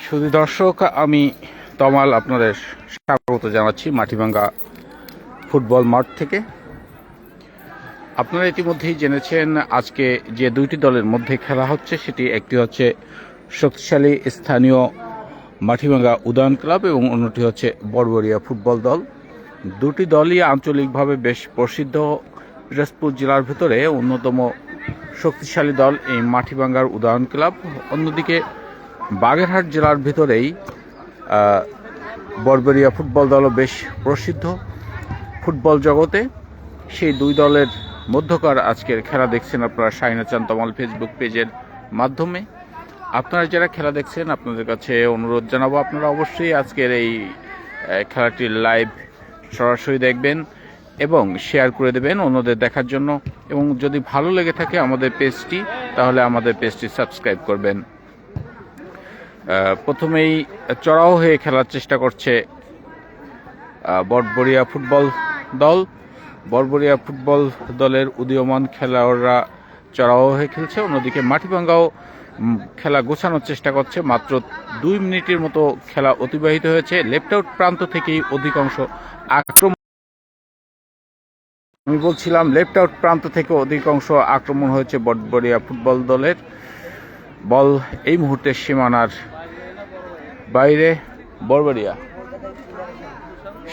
শুধু দর্শক, আমি তমাল আপনাদের স্বাগত জানাচ্ছি মাটিভাঙ্গা ফুটবল মাঠ থেকে। আপনারা ইতিমধ্যেই জেনেছেন আজকে যে দুইটি দলের মধ্যে খেলা হচ্ছে, সেটি একটি হচ্ছে শক্তিশালী স্থানীয় মাটিভাঙ্গা উদয়ন ক্লাব এবং অন্যটি হচ্ছে বড়বড়িয়া ফুটবল দল। দুটি দলই আঞ্চলিকভাবে বেশ প্রসিদ্ধ। পিরোজপুর জেলার ভিতরে অন্যতম শক্তিশালী দল এই মাটিভাঙ্গার উদয়ন ক্লাব। অন্যদিকে বাগেরহাট জেলার ভিতরেই বড়বড়িয়া ফুটবল দলও বেশ প্রসিদ্ধ ফুটবল জগতে। সেই দুই দলের মধ্যকার আজকের খেলা দেখছেন আপনারা শাহিনা চান তমাল ফেসবুক পেজের মাধ্যমে। আপনারা যারা খেলা দেখছেন, আপনাদের কাছে অনুরোধ জানাবো আপনারা অবশ্যই আজকের এই খেলাটির লাইভ সরাসরি দেখবেন এবং শেয়ার করে দেবেন অন্যদের দেখার জন্য। এবং যদি ভালো লেগে থাকে আমাদের পেজটি, তাহলে আমাদের পেজটি সাবস্ক্রাইব করবেন। প্রথমেই চড়াও হয়ে খেলার চেষ্টা করছে বড়বড়িয়া ফুটবল দল। বড়বড়িয়া ফুটবল দলের উদীয়মান খেলোয়াড়রা চড়াও হয়ে খেলছে। অন্যদিকে মাটিভাঙ্গাও খেলা গোছানোর চেষ্টা করছে। মাত্র 2 মিনিটের মতো খেলা অতিবাহিত হয়েছে। লেফট আউট প্রান্ত থেকেই অধিকাংশ আক্রমণ, আমি বলছিলাম লেফট আউট প্রান্ত থেকে অধিকাংশ আক্রমণ হয়েছে বড়বড়িয়া ফুটবল দলের। বল এই মুহূর্তে সীমানার বাইরে, বড়বড়িয়া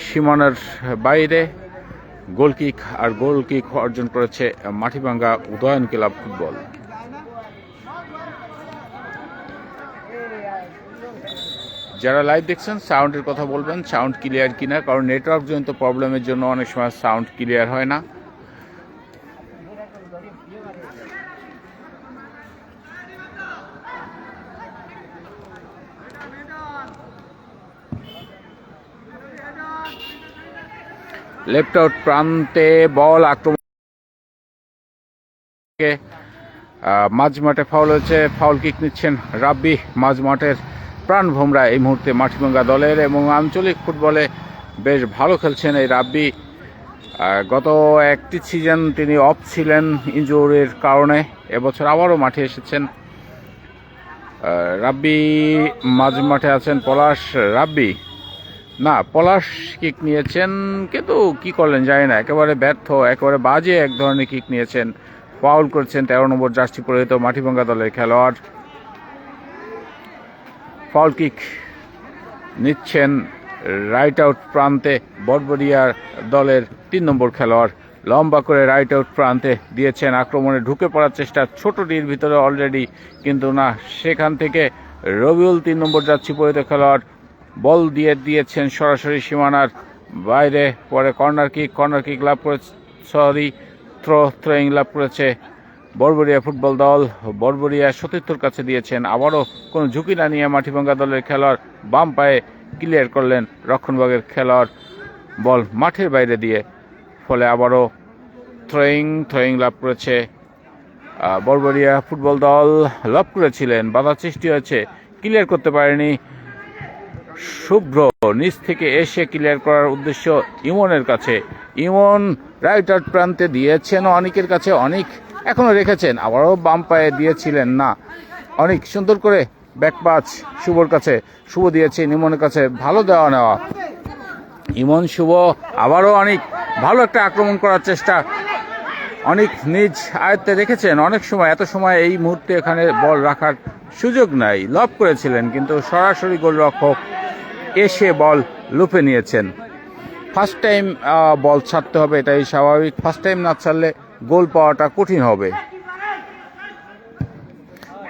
সীমানার বাইরে গোলকিক, আর গোলকিক অর্জন করেছে মাটিভাঙ্গা উদয়ন ক্লাব ফুটবল। যারা লাইভ দেখছেন সাউন্ডের কথা বলবেন, সাউন্ড ক্লিয়ার কিনা, কারণ নেটওয়ার্ক জনিত প্রবলেমের জন্য অনেক সময় সাউন্ড ক্লিয়ার হয় না। লেফট আউট প্রান্তে বল আক্রমণ, মাঝ মাঠে ফাউল হয়েছে। ফাউল কিক নিচ্ছেন রাব্বি। মাঝ মাঠের প্রাণ ভোমরা এই মুহূর্তে মাটিভাঙ্গা দলের, এবং আঞ্চলিক ফুটবলে বেশ ভালো খেলছেন এই রাব্বি। গত একটি সিজন তিনি অফ ছিলেন ইনজুরির কারণে, এবছর আবারও মাঠে এসেছেন। রাব্বি মাঝ মাঠে আছেন পলাশ। রাব্বি না, পলাশ কিক নিয়েছেন, কিন্তু কি করলেন জানি না, একেবারে ব্যর্থ, একেবারে বাজে এক ধরনের কিক নিয়েছেন। ফাউল করেছেন 13 নম্বর জার্সি পরিহিত মাটিভাঙ্গা দলের খেলোয়াড়। ফাউল কিক নিচ্ছেন রাইট আউট প্রান্তে বড়বড়িয়ার দলের 3 নম্বর খেলোয়াড়। লম্বা করে রাইট আউট প্রান্তে দিয়েছেন, আক্রমণে ঢুকে পড়ার চেষ্টা ছোটটির ভিতরে অলরেডি, কিন্তু না, সেখান থেকে রবিউল 3 নম্বর জার্সি পরিহিত খেলোয়াড় বল দিয়েছেন সরাসরি সীমানার বাইরে। পরে কর্নার কিক লাভ করে, থ্রোয়িং লাভ করেছে বড়বড়িয়া ফুটবল দল। বড়বড়িয়া সতীর্থর কাছে দিয়েছেন, আবারও কোনো ঝুঁকি না নিয়ে মাটিভাঙ্গা দলের খেলোয়াড় বাম পায়ে ক্লিয়ার করলেন রক্ষণভাগের খেলোয়াড় বল মাঠের বাইরে দিয়ে। ফলে আবারও থ্রোয়িং লাভ করেছে বড়বড়িয়া ফুটবল দল। লাভ করেছিলেন, বাধা সৃষ্টি হয়েছে, ক্লিয়ার করতে পারেনি শুভ্র। নিচ থেকে এসে ক্লিয়ার করার উদ্দেশ্য ইমনের কাছে। ইমন রাইট আউট প্রান্তে দিয়েছেন অনেকের কাছে, অনেক এখনো রেখেছেন, আবারও বাম পায়ে দিয়েছিলেন না, অনেক সুন্দর করে ব্যাকপাস শুভর কাছে, শুভ দিয়েছেন ইমনের কাছে, ভালো দেওয়া নেওয়া। ইমন শুভ আবারও অনেক ভালো একটা আক্রমণ করার চেষ্টা, অনেক নিজ আয়ত্তে রেখেছেন। অনেক সময়, এত সময় এই মুহূর্তে এখানে বল রাখার সুযোগ নাই, লব করেছিলেন, কিন্তু সরাসরি গোলরক্ষক এসে বল লুপে নিয়েছেন। ফার্স্ট টাইম বল ছাড়তে হবে, এটাই স্বাভাবিক। ফার্স্ট টাইম না ছাড়লে গোল পাওয়াটা কঠিন হবে।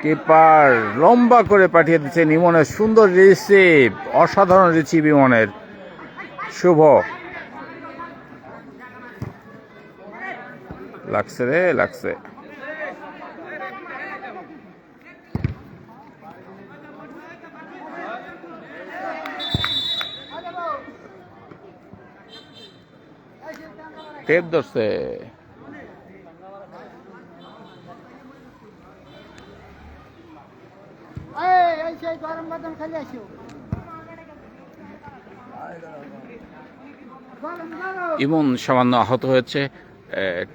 কিপার লম্বা করে পাঠিয়ে দিচ্ছেন ইমনের, সুন্দর রিসিভ, অসাধারণ রিসিভ ইমনের। শুভ লাগছে রে, লাগছে। টেপ ধরছে। ইমন সামান্য আহত হয়েছে,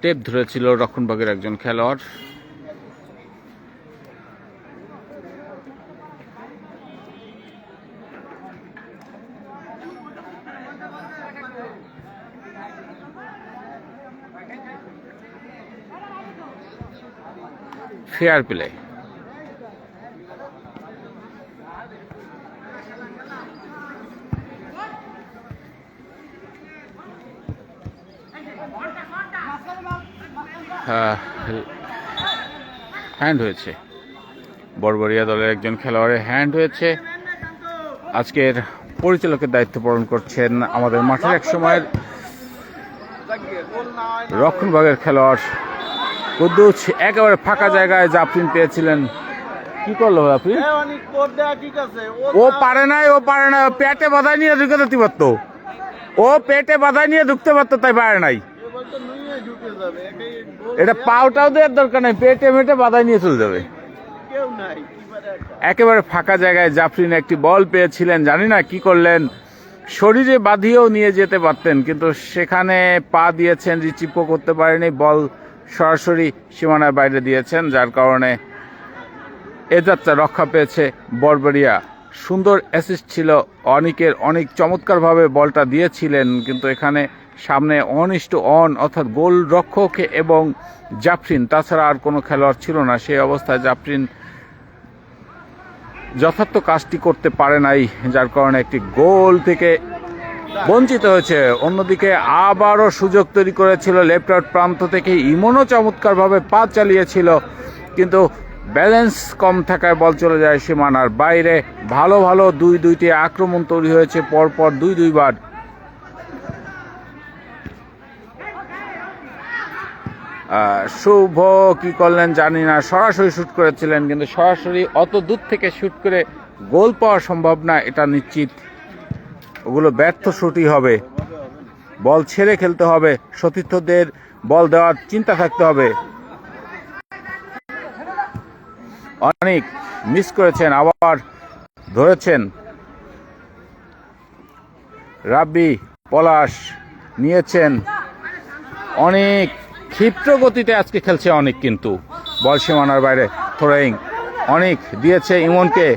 টেপ ধরেছিল রক্ষণভাগের একজন খেলোয়াড়। Fair play. হ্যান্ড হয়েছে, বড়বড়িয়া দলের একজন খেলোয়াড়ের হ্যান্ড হয়েছে। আজকের পরিচালকের দায়িত্ব পালন করছেন আমাদের মাঠের এক সময়ের রক্ষণভাগের খেলোয়াড় কুদ্দুস। একেবারে ফাঁকা জায়গায় জাফরিন পেয়েছিলেন, কি করলো আপনি? ও পারে নাই, পেটে বাধাই নিয়ে ঢুকে যেতে পারতো, ও পেটে বাধাই নিয়ে ঢুকতে পারতো, তাই পারে নাই। এটা পাওটাও দেওয়ার দরকার নেই, পেটে মেটে বাধাই নিয়ে চলে যাবে। একেবারে ফাঁকা জায়গায় জাফরিন একটি বল পেয়েছিলেন, জানি না কি করলেন, শরীরে বাঁধিয়েও নিয়ে যেতে পারতেন, কিন্তু সেখানে পা দিয়েছেন, রিচিপও করতে পারেনি, বল সরাসরি সীমানার বাইরে দিয়েছেন, যার কারণে এ যাত্রা রক্ষা পেয়েছে বড়বড়িয়া। সুন্দর অ্যাসিস্ট ছিল অনিকের, অনেক চমৎকারভাবে বলটা দিয়েছিলেন, কিন্তু এখানে সামনে অর্থাৎ গোল রক্ষক এবং জাফরিন, তাছাড়া আর কোনো খেলোয়াড় ছিল না। সেই অবস্থায় জাফরিন যথার্থ কাজটি করতে পারে নাই, যার কারণে একটি গোল থেকে বঞ্চিত হয়েছে। অন্যদিকে আবারও সুযোগ তৈরি করেছিল লেফট আউট প্রান্ত থেকে, ইমনও চমৎকারভাবে পা চালিয়েছিল, কিন্তু ব্যালেন্স কম থাকায় বল চলে যায় সীমানার বাইরে। ভালো দুইটি আক্রমণ তৈরি হয়েছে পরপর দুইবার। শুভ কি করলেন জানি না, সরাসরি শুট করেছিলেন, কিন্তু সরাসরি অত দূর থেকে শুট করে গোল পাওয়া সম্ভব না, এটা নিশ্চিত। ওগুলো ব্যর্থ শুটই হবে, বল ছেড়ে খেলতে হবে, সতীর্থদের বল দেওয়ার চিন্তা থাকতে হবে। অনেক মিস করেছেন, আবার ধরেছেন রাব্বি, পলাশ নিয়েছেন, অনেক ক্ষিপ্র গতিতে আজকে খেলছে অনেক, কিন্তু বল সীমানার বাইরে। থ্রোয়িং অনেক দিয়েছে ইমনকে,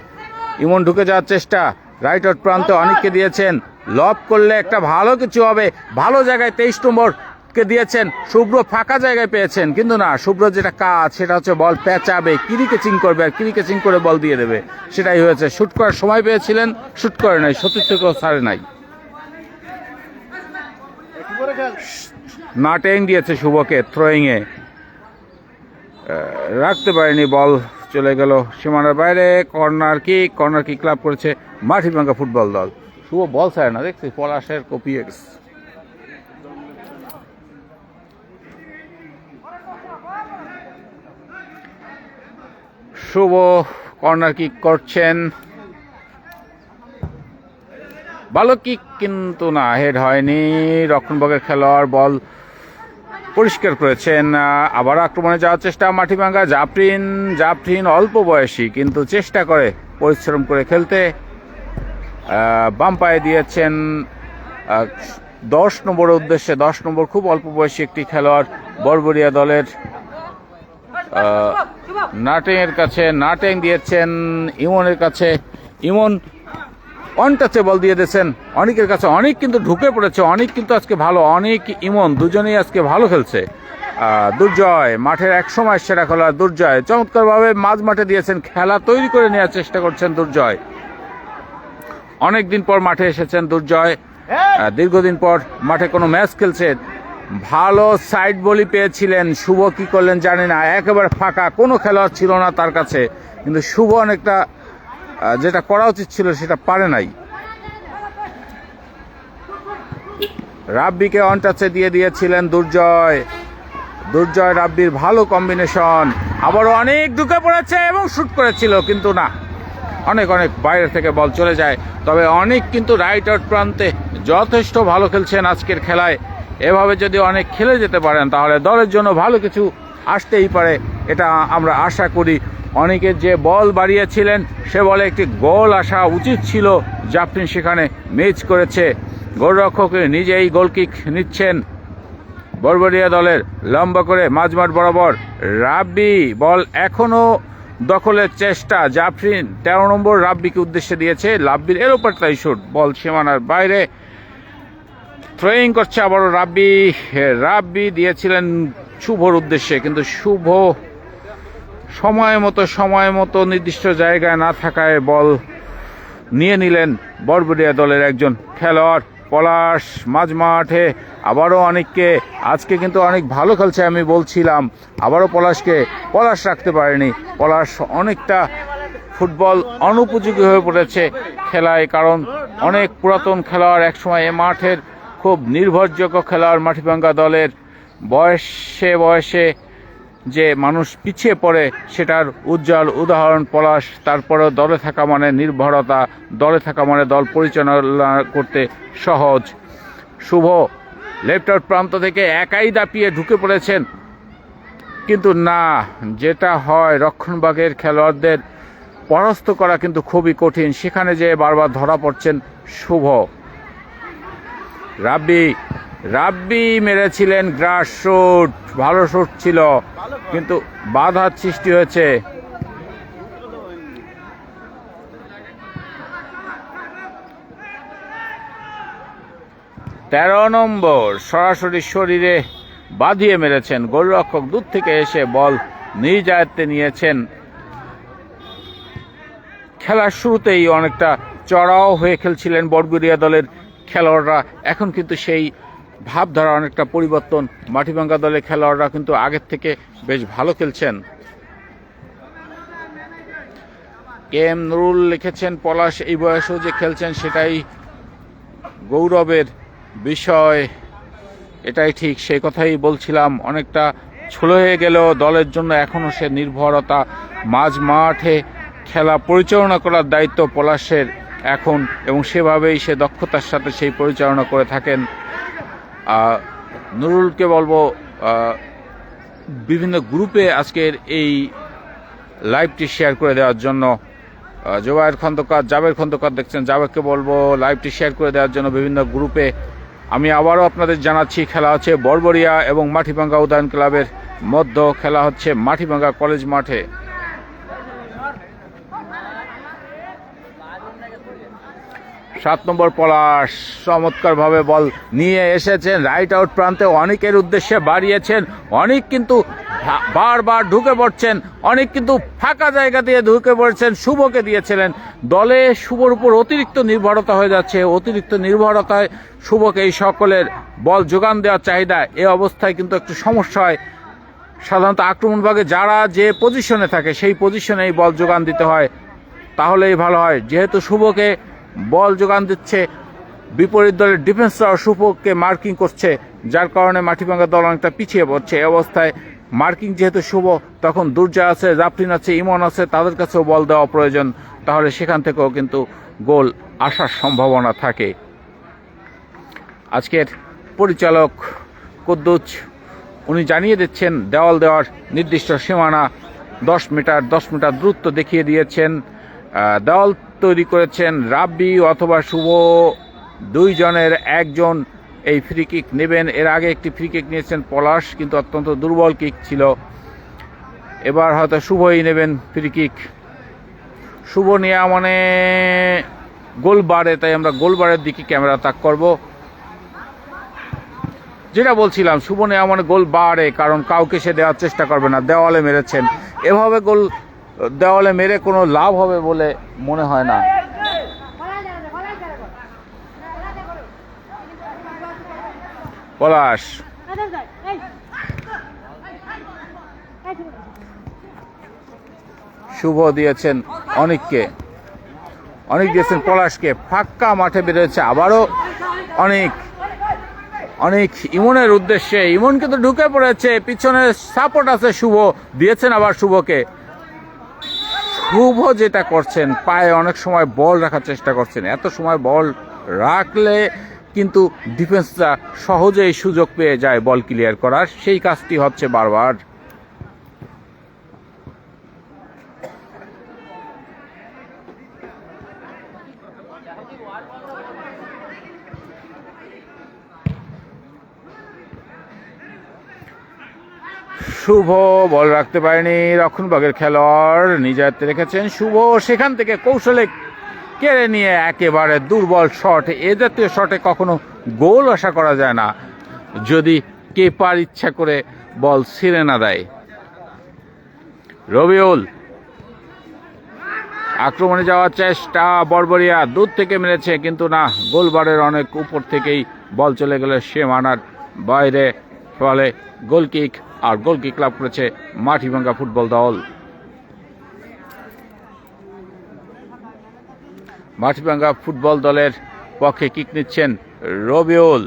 ইমন ঢুকে যাওয়ার চেষ্টা, রাইট আউট প্রান্তে অনেককে দিয়েছেন, লব করলে একটা ভালো কিছু হবে, ভালো জায়গায় 23 নম্বরকে দিয়েছেন, শুভ্র ফাঁকা জায়গায় পেয়েছেন, কিন্তু না, শুভ্র যেটা কাজ সেটা হচ্ছে বল পেঁচাবে, কিরিকেচিং করবে, আর কিরিকেচিং করে বল দিয়ে দেবে, সেটাই হয়েছে। শুট করার সময় পেয়েছিলেন, শুট করে নাই, সতীর্থকেও ছাড়ে নাই। নাটেং দিয়েছে শুভকে, থ্রোয়িংয়ে রাখতে পারেনি, বল চলে গেল সীমানার বাইরে। কর্নার কিক লাভ করেছে মাটিভাঙ্গা ফুটবল দল। শুভ বল ছাড়ে না, দেখছি পলাশের কপি গেছে। শুভ কর্নার কিক করছেন, ভালো কিক, কিন্তু না, হেড হয়নি। রক্ষণভাগের খেলোয়াড় বল পরিষ্কার করেছেন। আবার আক্রমণে যাওয়ার চেষ্টা মাটিভাঙ্গা। জাফরিন অল্প বয়সী, কিন্তু চেষ্টা করে পরিশ্রম করে খেলতে। বাম পায়ে দিয়েছেন 10 নম্বরের উদ্দেশ্যে, 10 নম্বর খুব অল্প বয়সী একটি খেলোয়াড় বড়বড়িয়া দলের। নাটেংয়ের কাছে, নাটেং দিয়েছেন ইমনের কাছে, ইমন অনটাচেবল দিয়ে দিয়েছেন অনেকের কাছে, অনেক কিন্তু ঢুকে পড়েছে, অনেক কিন্তু আজকে ভালো, অনেক ইমন দুজনেই আজকে ভালো খেলছে। দুর্জয় মাঠের এক সময় সেরা খেলোয়াড় দুর্জয়, চমৎকারভাবে মাঝ মাঠে দিয়েছেন, খেলা তৈরি করে নেওয়ার চেষ্টা করছেন দুর্জয়। অনেকদিন পর মাঠে এসেছেন দুর্জয়, দীর্ঘদিন পর মাঠে কোনো ম্যাচ খেলছেন। ভালো সাইড বলই পেয়েছিলেন, শুভ কি করলেন জানি না, একেবারে ফাঁকা, কোনো খেলোয়াড় ছিল না তার কাছে, কিন্তু শুভ অনেকটা যেটা করা উচিত ছিল সেটা পারে নাই। রাব্বিকে অনটাচে দিয়ে দিয়েছিলেন দুর্জয়, রাব্বির ভালো কম্বিনেশন, আবারও অনেক ঢুকে পড়েছে এবং শুট করেছিল, কিন্তু না, অনেক বাইরে থেকে বল চলে যায়। তবে অনেক কিন্তু রাইট আউট প্রান্তে যথেষ্ট ভালো খেলছেন আজকের খেলায়। এভাবে যদি অনেক খেলে যেতে পারেন তাহলে দলের জন্য ভালো কিছু আসতেই পারে, এটা আমরা আশা করি। অনেকের যে বল বাড়িয়েছিলেন সে বলে একটি গোল আসা উচিত ছিল, জাফরিন সেখানে মিস করেছে। গোলরক্ষক নিজেই গোলকিক নিচ্ছেন বড়বড়িয়া দলের, লম্বা করে মাঝমাঠ বরাবর। রাব্বি বল এখনো দখলের চেষ্টা, জাফরিন 13 নম্বর রাব্বিকে উদ্দেশ্যে দিয়েছে, রাব্বির এর উপর তাই শুট, বল সীমানার বাইরে। থ্রোয়িং করছে আবারও রাব্বি দিয়েছিলেন শুভর উদ্দেশ্যে, কিন্তু সময় মতো নির্দিষ্ট জায়গায় না থাকায় বল নিয়ে নিলেন বড়বড়িয়া দলের একজন খেলোয়াড় পলাশ। মাঝ মাঠে আবারও অনেককে, আজকে কিন্তু অনেক ভালো খেলছে আমি বলছিলাম, আবারও পলাশ রাখতে পারেনি। পলাশ অনেকটা ফুটবল অনুপযোগী হয়ে পড়েছে খেলায়, কারণ অনেক পুরাতন খেলোয়াড়, একসময় এ মাঠের খুব নির্ভরযোগ্য খেলোয়াড় মাটিভাঙ্গা দলের। বয়সে যে মানুষ পিছিয়ে পড়ে সেটার উজ্জ্বল উদাহরণ পলাশ। তারপরেও দলে থাকা মানে নির্ভরতা, দলে থাকা মানে দল পরিচালনা করতে সহজ। শুভ লেফট আউট প্রান্ত থেকে একাই দাপিয়ে ঢুকে পড়েছেন, কিন্তু না, যেটা হয় রক্ষণভাগের খেলোয়াড়দের পরাস্ত করা কিন্তু খুবই কঠিন, সেখানে যে বারবার ধরা পড়ছেন শুভ। রাব্বি মেরেছিলেন গ্রাস শুট, ভালো শুট ছিল, কিন্তু বাধার সৃষ্টি হয়েছে। তেরো নম্বর সরাসরি শরীরে বাঁধিয়ে মেরেছেন গোলরক্ষক, দূর থেকে এসে বল নিজ আয়ত্তে নিয়েছেন। খেলার শুরুতেই অনেকটা চড়াও হয়ে খেলছিলেন বড়বড়িয়া দলের খেলোয়াড়রা, এখন কিন্তু সেই ভাবধারা অনেকটা পরিবর্তন। মাটিভাঙ্গা দলের খেলোয়াড়রা কিন্তু আগের থেকে বেশ ভালো খেলছেন। এম নুরুল লিখেছেন, পলাশ এই বয়সেও যে খেলছেন সেটাই গৌরবের বিষয়। এটাই ঠিক, সেই কথাই বলছিলাম, অনেকটা ছোট হয়ে গেলেও দলের জন্য এখনও সে নির্ভরতা। মাঝ মাঠে খেলা পরিচালনা করার দায়িত্ব পলাশের এখন, এবং সেভাবেই সে দক্ষতার সাথে সেই পরিচালনা করে থাকেন। নুরুলকে বলবো বিভিন্ন গ্রুপে আজকের এই লাইভটি শেয়ার করে দেওয়ার জন্য। জাবের খন্দকার দেখছেন, জাবেরকে বলবো লাইভটি শেয়ার করে দেওয়ার জন্য বিভিন্ন গ্রুপে। আমি আবারও আপনাদের জানাচ্ছি, খেলা হচ্ছে বড়বড়িয়া এবং মাটিভাঙ্গা উদয়ন ক্লাবের মধ্যে, খেলা হচ্ছে মাটিভাঙ্গা কলেজ মাঠে। 7 নম্বর পলাশ চমৎকার ভাবে বল নিয়ে এসেছেন রাইট আউট প্রান্তে, অনেকের উদ্দেশ্যে বাড়িয়েছেন, অনেক কিন্তু বারবার ঢুকে পড়ছেন, অনেক কিন্তু ফাঁকা জায়গা দিয়ে ঢুকে পড়ছেন, শুভকে দিয়েছিলেন। দলে শুভর উপর অতিরিক্ত নির্ভরতা হয়ে যাচ্ছে, অতিরিক্ত নির্ভরতায় শুভকে এই সকলের বল যোগান দেওয়ার চাহিদা, এ অবস্থায় কিন্তু একটু সমস্যা হয়। সাধারণত আক্রমণ ভাগে যারা যে পজিশনে থাকে সেই পজিশনে এই বল যোগান দিতে হয়, তাহলেই ভালো হয়। যেহেতু শুভকে বল যোগান দিচ্ছে, বিপরীত দলের ডিফেন্সরাও শুভকে মার্কিং করছে, যার কারণে মাটিভাঙ্গা দল অনেকটা পিছিয়ে পড়ছে। এই অবস্থায় মার্কিং যেহেতু শুভ, তখন দুর্জয় আছে, জাফরিন আছে, ইমন আছে, তাদের কাছেও বল দেওয়া প্রয়োজন, তাহলে সেখান থেকেও কিন্তু গোল আসার সম্ভাবনা থাকে। আজকের পরিচালক কুদ্দুস উনি জানিয়ে দিচ্ছেন দেওয়াল দেওয়ার নির্দিষ্ট সীমানা 10 মিটার দূরত্ব দেখিয়ে দিয়েছেন। দেওয়াল তৈরি করেছেন রাব্বি অথবা শুভ, দুইজনের একজন এই ফ্রি কিক নেবেন। এর আগে একটি ফ্রি কিক নিয়েছেন পলাশ, কিন্তু অত্যন্ত দুর্বল কিক ছিল। এবার হয়তো শুভই নেবেন ফ্রি কিক। শুভ নেওয়া মানে গোল বারে, তাই আমরা গোল বারের দিকে ক্যামেরা তাক করব। যেটা বলছিলাম, শুভ নেওয়া মানে গোল বারে, কারণ কাউকে সে দেওয়ার চেষ্টা করবে না। দেওয়ালে মেরেছেন, এভাবে গোল দেওয়ালে মেরে কোনো লাভ হবে বলে মনে হয় না। পলাশ শুভ দিয়েছেন অনেক দিয়েছেন পলাশকে, ফাঁকা মাঠে বেরোচ্ছে আবারও অনেক ইমনের উদ্দেশ্যে, ইমন কিন্তু ঢুকে পড়েছে, পিছনে সাপোর্ট আছে, শুভ দিয়েছেন আবার শুভকে। শুভ যেটা করছেন, পায়ে অনেক সময় বল রাখার চেষ্টা করছেন, এত সময় বল রাখলে কিন্তু ডিফেন্সরা সহজেই সুযোগ পেয়ে যায় বল ক্লিয়ার করার, সেই কাজটি হচ্ছে বারবার। শুভ বল রাখতে পারেনি, রক্ষণভাগের খেলোয়াড় নিজে হাতে রেখেছেন শুভ, সেখান থেকে কৌশলে কেড়ে নিয়ে একেবারে দুর্বল শট। এ জাতীয় শটে কখনো গোল আশা করা যায় না যদি কিপার ইচ্ছা করে বল ছিঁড়ে না দেয়। রবিউল আক্রমণে যাওয়ার চেষ্টা, বড়বড়িয়া দূর থেকে মেরেছে কিন্তু না, গোলবারের অনেক উপর থেকেই বল চলে গেল সীমানার বাইরে, ফলে গোলকিক, আর গোলকিক লাভ করেছে মাটিভাঙ্গা ফুটবল দল। মাটিভাঙ্গা ফুটবল দলের পক্ষে কিক নিচ্ছেন রবিউল।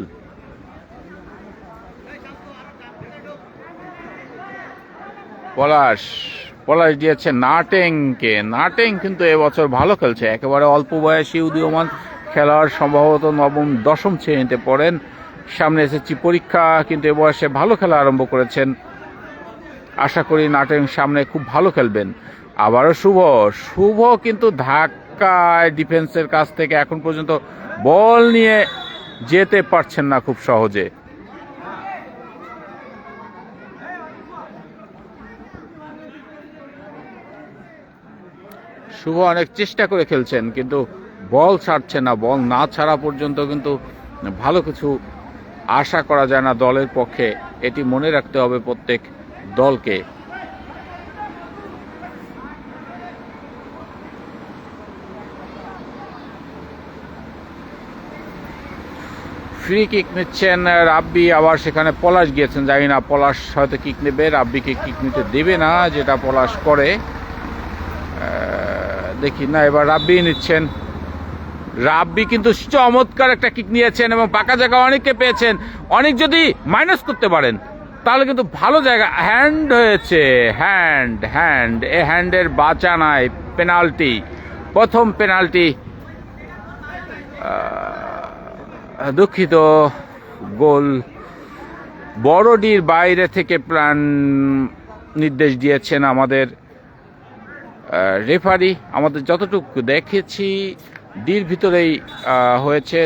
পলাশ দিয়েছে নাটেংকে। নাটেং কিন্তু এবছর ভালো খেলছে, একেবারে অল্প বয়সী উদীয়মান খেলোয়াড়, সম্ভবত নবম দশম শ্রেণীতে পড়েন। সামনে এসেছি পরীক্ষা, কিন্তু এ বয়সে ভালো খেলা আরম্ভ করেছেন। আশা করি নাটেং সামনে খুব ভালো খেলবেন। আবারও শুভ কিন্তু ধাক্কায় ডিফেন্সের কাছ থেকে এখন পর্যন্ত বল নিয়ে যেতে পারছেন না খুব সহজে। শুভ অনেক চেষ্টা করে খেলছেন কিন্তু বল ছাড়ছে না। বল না ছাড়া পর্যন্ত কিন্তু ভালো কিছু আশা করা যায় না দলের পক্ষে, এটি মনে রাখতে হবে প্রত্যেক দলকে। ফ্রি কিক নিচ্ছেন রাব্বি, আবার সেখানে পলাশ গিয়েছেন, জানি না পলাশ হয়তো কিক নেবে, রাব্বিকে কিক নিতে দেবে না, যেটা পলাশ করে দেখি না। এবার রাব্বি নিচ্ছেন, রাব্বি কিন্তু চমৎকার একটা কিক নিয়েছেন এবং পাকা জায়গা অনেককে পেয়েছেন। অনেক যদি মাইনাস করতে পারেন তাহলে কিন্তু ভালো জায়গা। হ্যান্ড হয়েছে, হ্যান্ড এ হ্যান্ডের বাঁচা নাই, পেনাল্টি, প্রথম পেনাল্টি। দুঃখিত, গোল বড়ডির বাইরে থেকে প্রাণ নির্দেশ দিয়েছেন আমাদের রেফারি। আমাদের যতটুকু দেখেছি ডির ভিতরেই হয়েছে।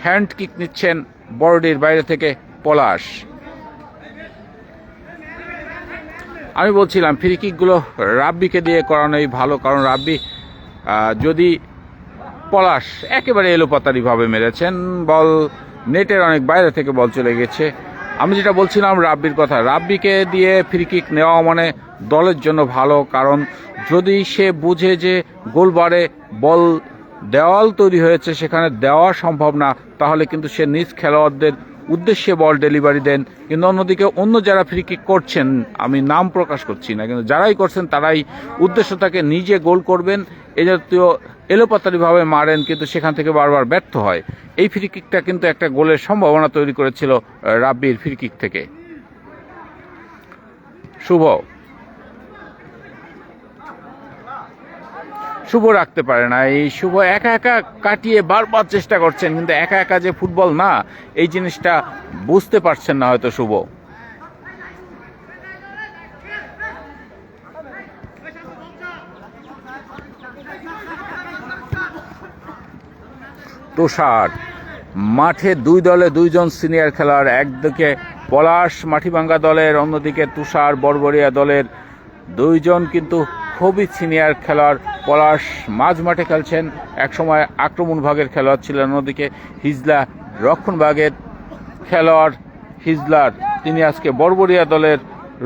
হ্যান্ড কিক নিচ্ছেন বড়ডির বাইরে থেকে পলাশ। আমি বলছিলাম ফ্রি কিকগুলো রাব্বিকে দিয়ে করানোই ভালো, কারণ রাব্বি যদি পলাশ একেবারে এলোপাতারিভাবে মেরেছেন, বল নেটের অনেক বাইরে থেকে বল চলে গেছে। আমি যেটা বলছিলাম রাব্বির কথা, রাব্বিকে দিয়ে ফ্রি কিক নেওয়া মানে দলের জন্য ভালো, কারণ যদি সে বুঝে যে গোলবারে বল দেওয়াল তৈরি হয়েছে, সেখানে দেওয়া সম্ভব না, তাহলে কিন্তু সে নিজ খেলোয়াড়দের উদ্দেশ্যে বল ডেলিভারি দেন। কিন্তু অন্যদিকে অন্য যারা ফ্রি কিক করছেন, আমি নাম প্রকাশ করছি না, কিন্তু যারাই করছেন তারাই উদ্দেশ্য থাকে নিজে গোল করবেন, এ জাতীয় এলোপাতারিভাবে মারেন, কিন্তু সেখান থেকে বারবার ব্যর্থ হয়। এই ফ্রি কিকটা কিন্তু একটা গোলের সম্ভাবনা তৈরি করেছিল রাব্বির ফ্রি কিক থেকে। শুভ রাখতে পারে না, এই শুভ একা একা কাটিয়ে বারবার চেষ্টা করছেন, কিন্তু একা একা যে ফুটবল না, এই জিনিসটা বুঝতে পারছেন না হয়তো শুভ। তুষার মাঠে দুই দলে দুইজন সিনিয়র খেলোয়াড়, একদিকে পলাশ মাটিভাঙ্গা দলের, অন্যদিকে তুষার বড়বড়িয়া দলের, দুইজন কিন্তু খুবই সিনিয়র খেলোয়াড়। পলাশ মাঝ মাঠে খেলছেন, একসময় আক্রমণ ভাগের খেলোয়াড় ছিলেন, অন্যদিকে হিজলা রক্ষণ ভাগের খেলোয়াড়। হিজলার তিনি আজকে বড়বড়িয়া দলের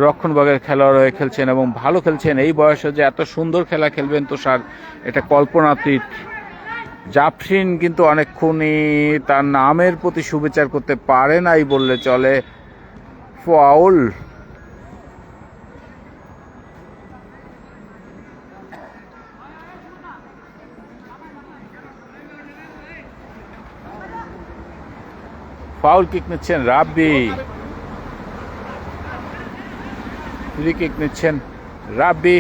রক্ষণ ভাগের খেলোয়াড় হয়ে খেলছেন এবং ভালো খেলছেন। এই বয়সে যে এত সুন্দর খেলা খেলবেন তুষার, এটা কল্পনাতীত। জাফরিন কিন্তু অনেকক্ষণই তার নামের প্রতি সুবিচার করতে পারে নাই বললে চলে। ফাউল, ফাউল কিক নিচ্ছেন রাব্বি, ফ্রি কিক নিচ্ছেন রাব্বি।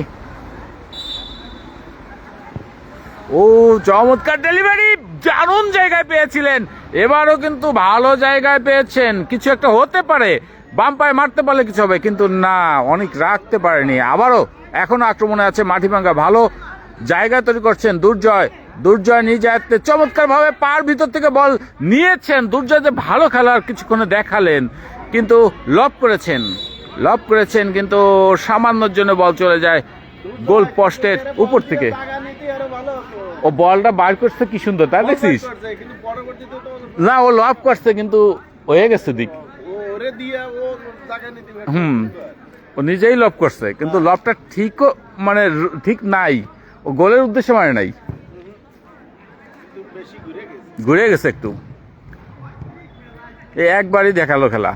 ও চমৎকার ডেলিভারি, দারুণ জায়গায় পেয়েছিলেন, এবারও কিন্তু ভালো জায়গায় পেয়েছেন। কিছু একটা হতে পারে, বাম পায়ে মারতে পারলে কিছু হবে, কিন্তু না, অনেক রাখতে পারেনি। আবারও এখনো আক্রমণে আছে মাটিভাঙ্গা, ভালো জায়গা তৈরি করছেন দুর্জয় নিজ আয়ত্তে চমৎকার ভাবে পার ভিতর থেকে বল নিয়েছেন। দুর্জয় যে ভালো খেলার কিছুক্ষণে দেখালেন, কিন্তু লব করেছেন কিন্তু সামান্যর জন্য বল চলে যায় গোল পোস্টের উপর থেকে। ও বলটা বার করছে কি সুন্দর, তাই দেখছিস না, ও লব করছে কিন্তু হয়ে গেছে দিক। ও নিজেই লব করছে, কিন্তু লবটা ঠিকও মানে ঠিক নাই, ও গোলের উদ্দেশ্যে মানে নাই, ঘুরে গেছে একটু, এই একবারই দেখালো খেলা।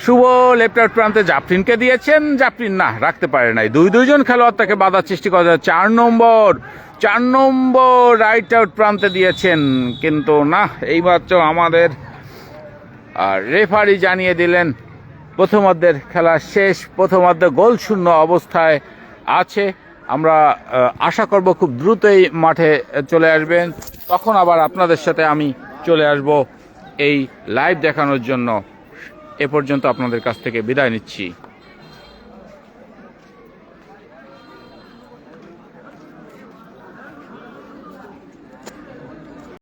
শুভ লেফট আউট প্রান্তে জাফরিনকে দিয়েছেন, জাফরিন না রাখতে পারে নাই, দুইজন খেলোয়াড় তাকে বাধার সৃষ্টি করা যায়। 4 নম্বর রাইট আউট প্রান্তে দিয়েছেন, কিন্তু না, এইমাত্র আমাদের রেফারি জানিয়ে দিলেন প্রথমার্ধের খেলা শেষ, প্রথমার্ধে গোল শূন্য অবস্থায় আছে। আমরা আশা করব খুব দ্রুতই মাঠে চলে আসবেন, তখন আবার আপনাদের সাথে আমি চলে আসব এই লাইভ দেখানোর জন্য। এ পর্যন্ত আপনাদের কাছ থেকে বিদায় নিচ্ছি।